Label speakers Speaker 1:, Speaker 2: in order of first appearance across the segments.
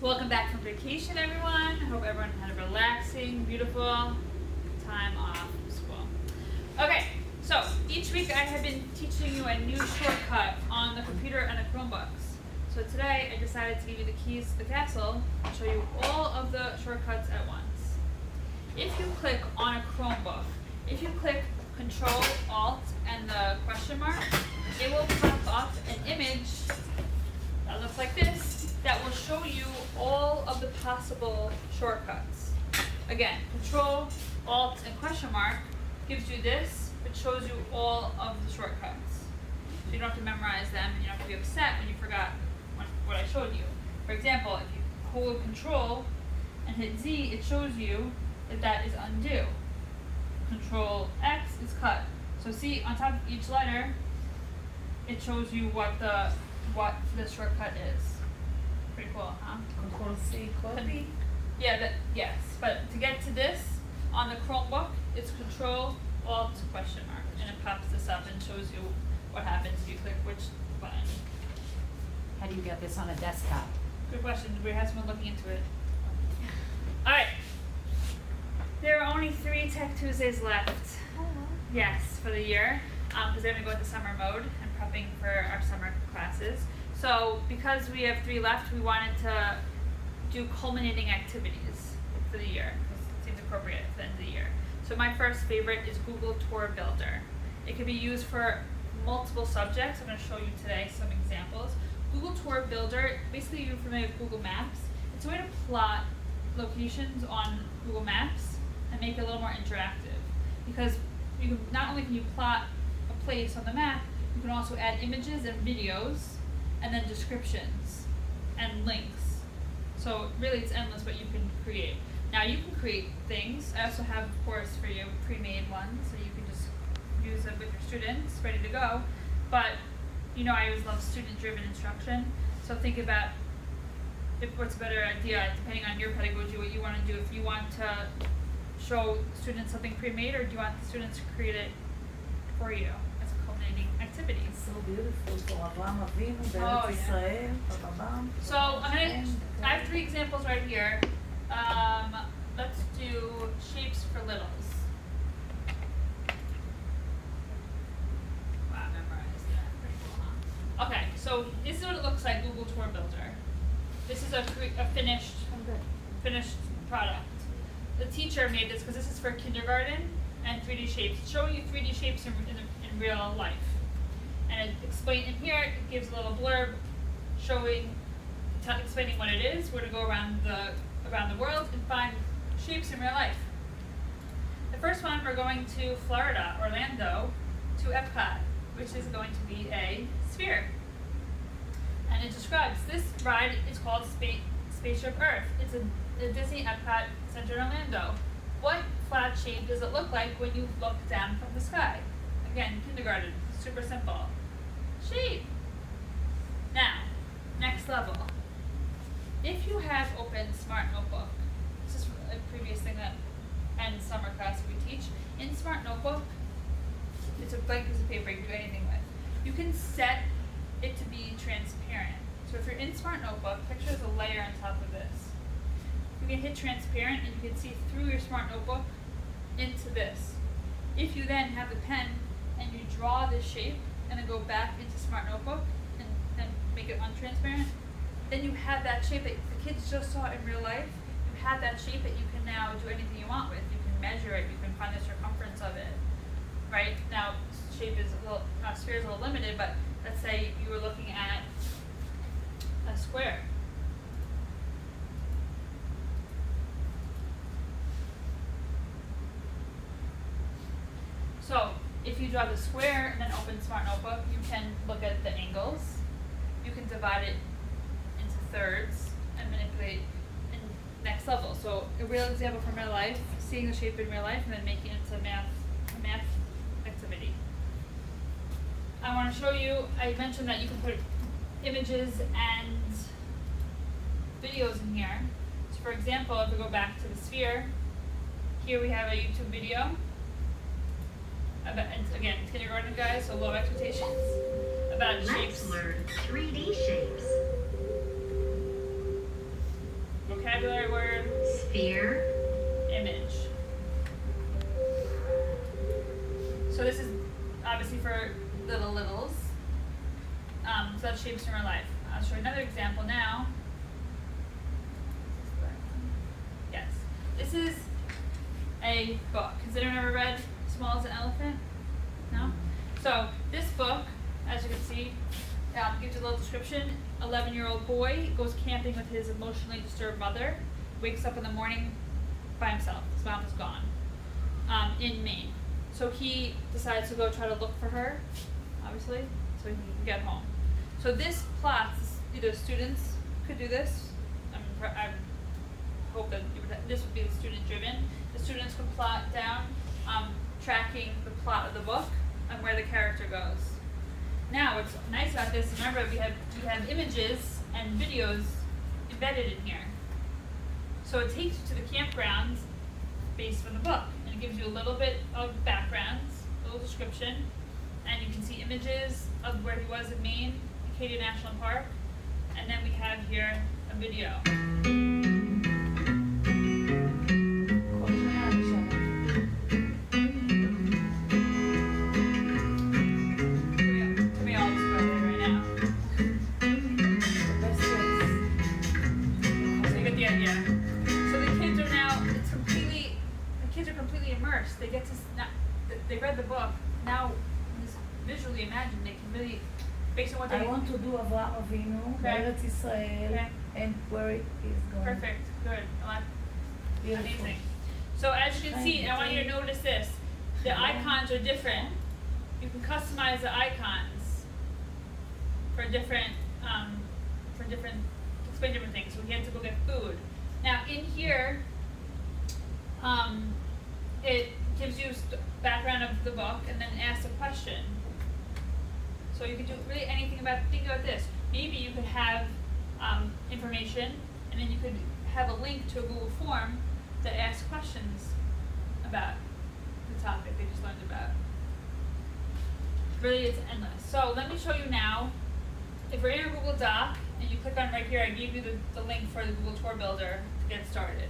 Speaker 1: Welcome back from vacation, everyone. I hope everyone had a relaxing, beautiful time off from school. Okay, so each week I have been teaching you a new shortcut on the computer and the Chromebooks. So today I decided to give you the keys to the castle and show you all of the shortcuts at once. If you click on a Chromebook, if you click Ctrl Alt and the question mark, it will pop up an image that looks like this that will show you all of the possible shortcuts. Again, Ctrl Alt and question mark gives you this, which shows you all of the shortcuts. So you don't have to memorize them and you don't have to be upset when you forgot what I showed you. For example, if you hold Control and hit Z, it shows you that is undo. Control X is cut. So see, on top of each letter, it shows you what the shortcut is. Pretty cool, huh?
Speaker 2: Control C, copy.
Speaker 1: Yeah, yes. But to get to this on the Chromebook, it's Control Alt question mark, and it pops this up and shows you what happens if you click which button.
Speaker 2: How do you get this on a desktop?
Speaker 1: Good question. We have someone looking into it. All right. There are only 3 Tech Tuesdays left. Yes, for the year, because they're going to go into summer mode and prepping for our summer classes. So because we have 3 left, we wanted to do culminating activities for the year. It seems appropriate at the end of the year. So my first favorite is Google Tour Builder. It can be used for multiple subjects. I'm going to show you today some examples. Google Tour Builder, basically you're familiar with Google Maps. It's a way to plot locations on Google Maps and make it a little more interactive. Because you can, not only can you plot a place on the map, you can also add images and videos and then descriptions and links. So really it's endless what you can create. Now you can create things. I also have, of course, for you pre-made ones, so you can just use them with your students, ready to go. But you know I always love student-driven instruction. So think about what's a better idea, depending on your pedagogy, what you want to do. If you want to show students something pre-made, or do you want the students to create it for you as a culminating activity?
Speaker 2: So beautiful for Abraham Avinu,
Speaker 1: Oh,
Speaker 2: Beretz
Speaker 1: yeah.
Speaker 2: Israel.
Speaker 1: So I have 3 examples right here. Let's do shapes for littles. Wow, memorized that. Pretty cool, huh? Okay, so this is what it looks like, Google Tour Builder. This is a finished product. The teacher made this because this is for kindergarten and 3D shapes. It's showing you 3D shapes in real life. And in here, it gives a little blurb explaining what it is. We're going to go around the world and find shapes in real life. The first one, we're going to Florida, Orlando, to Epcot, which is going to be a sphere. And it describes, this ride is called Spaceship Earth. It's a Disney Epcot Center in Orlando. What flat shape does it look like when you look down from the sky? Again, kindergarten, super simple. Shape. Now, next level. If you have open Smart Notebook, this is a previous thing that ends summer class we teach. In Smart Notebook, it's a blank piece of paper you can do anything with. You can set it to be transparent. So if you're in Smart Notebook, picture there's a layer on top of this. You can hit transparent and you can see through your Smart Notebook into this. If you then have the pen and you draw this shape and then go back into Smart Notebook and make it untransparent, then you have that shape that the kids just saw in real life. You have that shape that you can now do anything you want with. You can measure it, you can find the circumference of it. Right? Now, shape is sphere is a little limited, but let's say you were looking at a square. So if you draw the square and then open Smart Notebook, you can look at the angles. You can divide it into thirds and manipulate in next level. So a real example from real life, seeing the shape in real life and then making it into a math activity. I want to show you, I mentioned that you can put images and videos in here. So for example, if we go back to the sphere, here we have a YouTube video. Again, it's kindergarten guys, so low expectations. About shapes.
Speaker 3: Let's learn 3D shapes. Sphere.
Speaker 1: Image. So this is obviously for littles. So that's shapes from our life. I'll show you another example now. Yes. This is a book. Has anyone ever read Small as an Elephant? No? So this book, as you can see, gives you a little description. 11-year-old boy goes camping with his emotionally disturbed mother, wakes up in the morning by himself. His mom is gone, in Maine. So he decides to go try to look for her, obviously, so he can get home. So this plot, either students could do this. I hope that this would be the student-driven. The students could plot down, tracking the plot of the book and where the character goes. Now, what's nice about this, remember we have images and videos embedded in here. So it takes you to the campgrounds based on the book, and it gives you a little bit of backgrounds, a little description, and you can see images of where he was in Maine, Acadia National Park, and then we have here a video. Can we all just go there right now? So you get the idea. So the kids are now, the kids are completely immersed. They get to, they read the book. Now, just visually imagine, they can really, based on what they
Speaker 2: I want to do Avraham Avinu,
Speaker 1: Okay.
Speaker 2: Eretz Israel,
Speaker 1: Okay.
Speaker 2: and where it is going.
Speaker 1: Perfect, good,
Speaker 2: Beautiful.
Speaker 1: amazing. So as you can see, I want you to notice this. The icons are different. You can customize the icons for different, explain different things. So we had to go get food. Now in here, it gives you background of the book and then asks a question. So you could do really anything think about this. Maybe you could have information, and then you could have a link to a Google form that asks questions about the topic they just learned about. Really, it's endless. So let me show you now. If we're in a Google Doc, and you click on right here, I gave you the link for the Google Tour Builder to get started.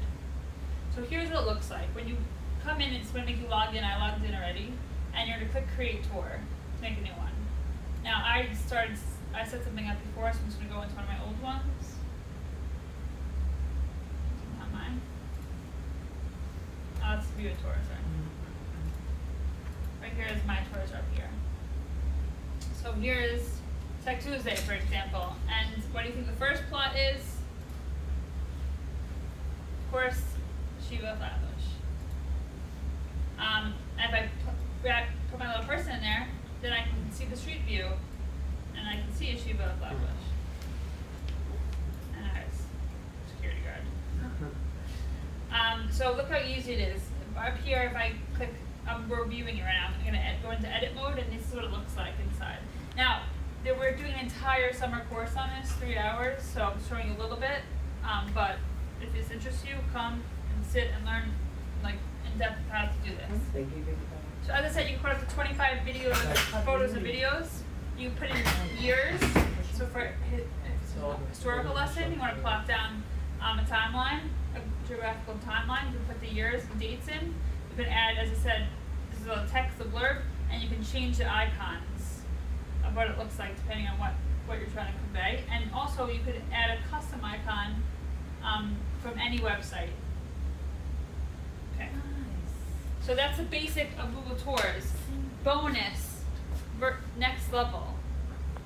Speaker 1: So here's what it looks like. When you come in, it's going to make you log in. I logged in already. And you're going to click Create Tour to make a new one. Now, I set something up before, so I'm just going to go into one of my old ones. Not mine. Oh, let's view a tour, sorry. Right here is my tours up here. So here's Tech Tuesday, for example. And what do you think the first plot is? Of course, Shiva Flatbush. If I put my little person in there, then I can see the street view, and I can see a Shiva Flatbush. And there's security guard. So look how easy it is. Up here, if I click, we're viewing it right now. I'm going to go into edit mode, and this is what it looks like inside. Now, we're doing an entire summer course on this, 3 hours, so I'm showing you a little bit. But if this interests you, come and sit and learn in depth how to do this. So as I said, you can put up to 25 videos, photos and videos. You put in years. So for historical lesson, you want to plot down a timeline, a geographical timeline. You can put the years and dates in. You can add, as I said, this is a text, the blurb, and you can change the icons of what it looks like depending on what you're trying to convey. And also, you could add a custom icon from any website. Okay. So that's the basic of Google Tours. Bonus, next level.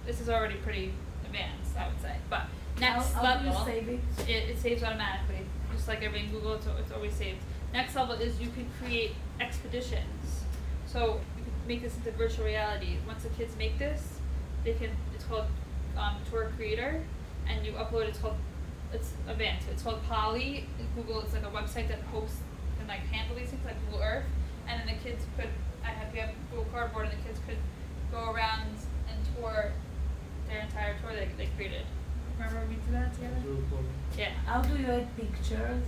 Speaker 1: This is already pretty advanced, I would say. But next level,
Speaker 2: how do you save it?
Speaker 1: It saves automatically. Just like everything in Google, it's always saved. Next level is you can create expeditions. So you can make this into virtual reality. Once the kids make this, it's called Tour Creator, and you upload it's advanced. It's called Poly. In Google, it's like a website that hosts and handle these things like Google Earth. And then the kids could, we have Google Cardboard, and the kids could go around and tour their entire tour they created. Remember we did that together?
Speaker 4: Really cool.
Speaker 1: Yeah.
Speaker 2: How do you add pictures?